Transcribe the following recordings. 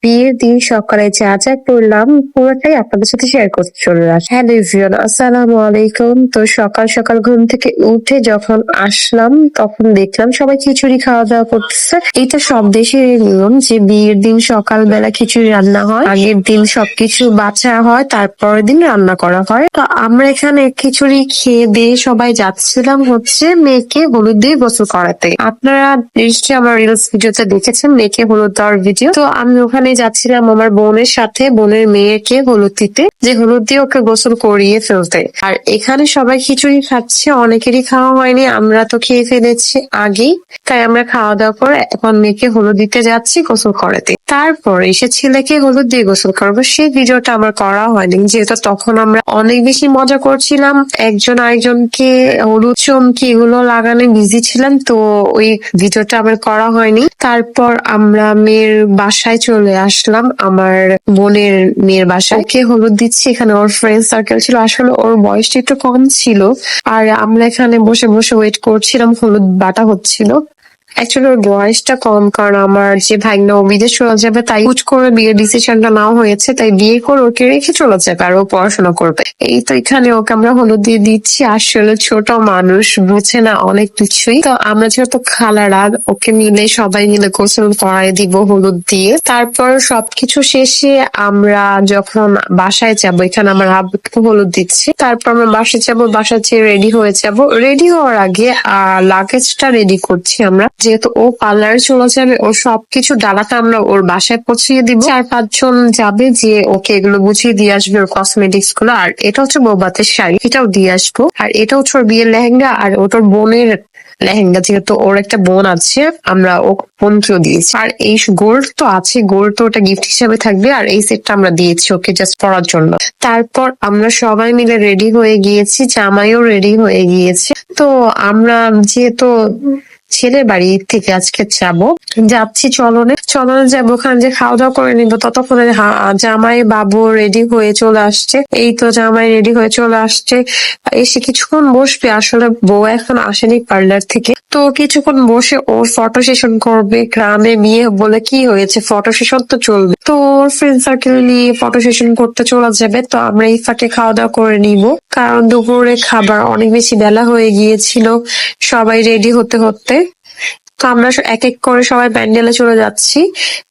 বিয়ের দিন সকালে যা যা করলাম পুরোটাই আপনাদের সাথে শেয়ার করতে চলে আসলাম। হ্যালো এভরিওয়ান, আসসালামু আলাইকুম। তো সকাল সকাল ঘুম থেকে উঠে যখন আসলাম তখন দেখলাম সবাই খিচুড়ি খাওয়া দাওয়া করতেছে। এটা সব দেশের নিয়ম যে বিয়ের দিন সকালবেলা খিচুড়ি রান্না হয়, আগের দিন সবকিছু বাছা হয়, তারপরের দিন রান্না করা হয়। তো আমরা এখানে খিচুড়ি খেয়ে দিয়ে সবাই যাচ্ছিলাম হচ্ছে মেয়েকে হলুদ দিয়ে গোসল করাতে। আপনারা নিশ্চয়ই আমার রিলস ভিডিওতে দেখেছেন মেয়েকে হলুদ দেওয়ার ভিডিও। তো আমি ওখানে যাচ্ছিলাম আমার বোনের সাথে, বোনের মেয়েকে হলুদ দিতে, যে হলুদ দিয়ে ওকে গোসল করিয়ে ফেলতে। আর এখানে সবাই খিচুড়ি খাচ্ছে, অনেকেরই খাওয়া হয়নি, আমরা তো খেয়ে ফেলেছি আগেই। তাই আমরা খাওয়া দাওয়া করে এখন মেয়েকে হলুদ দিতে যাচ্ছি গোসল করাতে। তারপর এসে ছেলেকে হলুদ দিয়ে গোসল করবো, সেই ভিডিওটা আমার করা হয়নি যেহেতু তখন আমরা অনেক বেশি মজা করছিলাম, একজন আরেকজনকে হলুদ চমকি এগুলো লাগানো বিজি ছিলাম, তো ওই ভিডিওটা আমার করা হয়নি। তারপর আমরা মেয়ের বাসায় চলে আসলাম, আমার বোনের মেয়ের বাসায়। ওকে হলুদ দিচ্ছি, এখানে ওর ফ্রেন্ড সার্কেল ছিল, আসলে ওর বয়সটা একটু কম ছিল আর আমরা এখানে বসে বসে ওয়েট করছিলাম, হলুদ বাটা হচ্ছিল। অ্যাকচুয়ালি ওর বয়সটা কম, কারণ আমার যে ভাইনা ও বিদেশ চলে যাবে, তাই হুট করে বিয়ের ডিসিশনটা নাও হয়েছে, তাই বিয়ে করে ওকে রেখে চলে যাবে আর ও পড়াশোনা করবে। এই তো এখানে ওকে আমরা হলুদ দিয়ে দিচ্ছি। আসলে ছোট মানুষ বুঝে না অনেক কিছুই, তো আমরা যেহেতু খালারা ওকে মিলে সবাই মিলে গোসল করাই দিব হলুদ দিয়ে। তারপর সবকিছু শেষে আমরা যখন বাসায় যাব, এখানে আমার আব্বুকে হলুদ দিচ্ছি, তারপর আমরা বাসায় যাব, বাসায় যেয়ে রেডি হয়ে যাব। রেডি হওয়ার আগে লাগেজটা রেডি করছি আমরা, যেহেতু ও পার্লারে চলে যাবে, ওর সবকিছু ডালাটা আমরা ওর বাসায় পৌঁছিয়ে দিব। 4-5 জন যাবে, যে ওকে এগুলো বুঝিয়ে দিয়ে আসবে, ওর কসমেটিক্স গুলো। আর এটা হচ্ছে বৌভাতের শাড়ি, এটাও দিয়ে আসবো। আর এটা হচ্ছে ওর বিয়ের লেহেঙ্গা, আর ওটার বোনের লেহেঙ্গা, যেহেতু ওর একটা বোন আছে, আমরা ও বোনকেও দিয়েছি। আর এই গোল্ড তো আছে, গোল্ড তো ওটা গিফট হিসেবে থাকবে। আর এই সেটটা আমরা দিয়েছি ওকে জাস্ট পরার জন্য। তারপর আমরা সবাই মিলে রেডি হয়ে গিয়েছি, জামাইও রেডি হয়ে গিয়েছে। তো আমরা যেহেতু ছেলের বাড়ি থেকে আজকে যাচ্ছি চলনে চলনে যাবো, ওখানে যে খাওয়া দাওয়া করে নিবো, ততক্ষণে জামাই বাবু রেডি হয়ে চলে আসছে। এই তো জামাই রেডি হয়ে চলে আসছে, এসে কিছুক্ষণ বসবে। আসলে বউ এখন আসেনি পার্লার থেকে, তো কিছুক্ষণ বসে ওর ফটো সেশন করবে। গ্রামে বিয়ে বলে কি হয়েছে, ফটো সেশন তো চলবে। তো ওর ফ্রেন্ড সার্কেল নিয়ে ফটো সেশন করতে চলে যাবে। তো আমরা এই ফাঁকে খাওয়া দাওয়া করে নিব, কারণ দুপুরে খাবার অনেক বেশি বেলা হয়ে গিয়েছিল সবাই রেডি হতে হতে। তো আমরা এক এক করে সবাই প্যান্ডেলে চলে যাচ্ছি।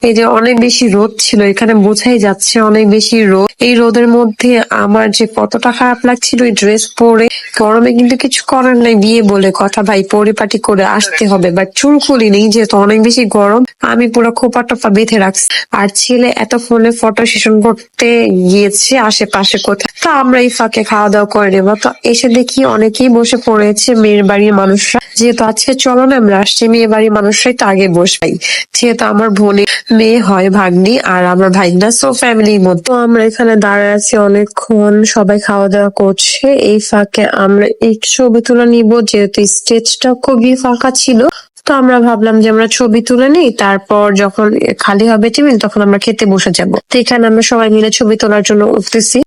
এই যে অনেক বেশি রোদ ছিল, এখানে বোঝাই যাচ্ছে অনেক বেশি রোদ। এই রোদের মধ্যে আমার যে কতটা খারাপ লাগছিল এই ড্রেস পরে। গরমে কিন্তু কিছু করার নাই, বিয়ে বলে কথা ভাই, পরিপাটি করে আসতে হবে। বাট চুল খুলি নেই যেহেতু অনেক বেশি গরম, আমি পুরো খোপা টোপা বেঁধে রাখছি। আর ছেলে এত ফোনে ফটো সেশন করতে গিয়েছে আশেপাশে কোথায়। তো আমরা এই ফাঁকে খাওয়া দাওয়া করে নেবো। তো এসে দেখি অনেকেই বসে পড়েছে, মেয়ের বাড়ির মানুষরা। যেহেতু আজকে চলো না আমরা আসছি, মেয়ে বাড়ির মানুষরাই তো আগে বসবাই, যেহেতু আমার বোনের মেয়ে হয় ভাগ্নি আর আমার ভাইনা, সো ফ্যামিলির মতো। আমরা এখানে দাঁড়ায় আছি অনেকক্ষণ, সবাই খাওয়া দাওয়া করছে। এই ফাঁকে আমরা এই ছবি তুলে নিব, যেহেতু স্টেজটা খুবই ফাঁকা ছিল। তো আমরা ভাবলাম যে আমরা ছবি তুলে নিই, তারপর যখন খালি হবে টেবিল তখন আমরা খেতে বসে যাব। তো এখানে আমরা সবাই মিলে ছবি তোলার জন্য উঠতেছি,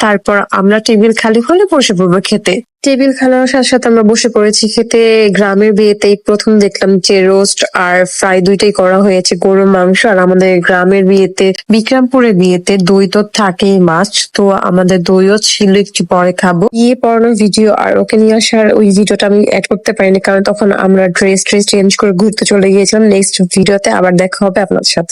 তারপর আমরা টেবিল খালি হলে বসে পড়বো খেতে। টেবিল খালি হওয়ার সাথে সাথে আমরা বসে পড়েছি খেতে। গ্রামের বিয়েতেই প্রথম দেখলাম যে রোস্ট আর ফ্রাই দুইটাই করা হয়েছে, গরুর মাংস। আর আমাদের গ্রামের বিয়েতে, বিক্রমপুরের বিয়েতে দই তো থাকেই মাছ, তো আমাদের দইও ছিল, একটু পরে খাবো। বিয়ে পড়ানোর ভিডিও আর ওকে নিয়ে আসার ওই ভিডিওটা আমি অ্যাড করতে পারিনি, কারণ তখন আমরা ড্রেস চেঞ্জ করে ঘুরতে চলে গিয়েছিলাম। নেক্সট ভিডিওতে আবার দেখা হবে আপনার সাথে।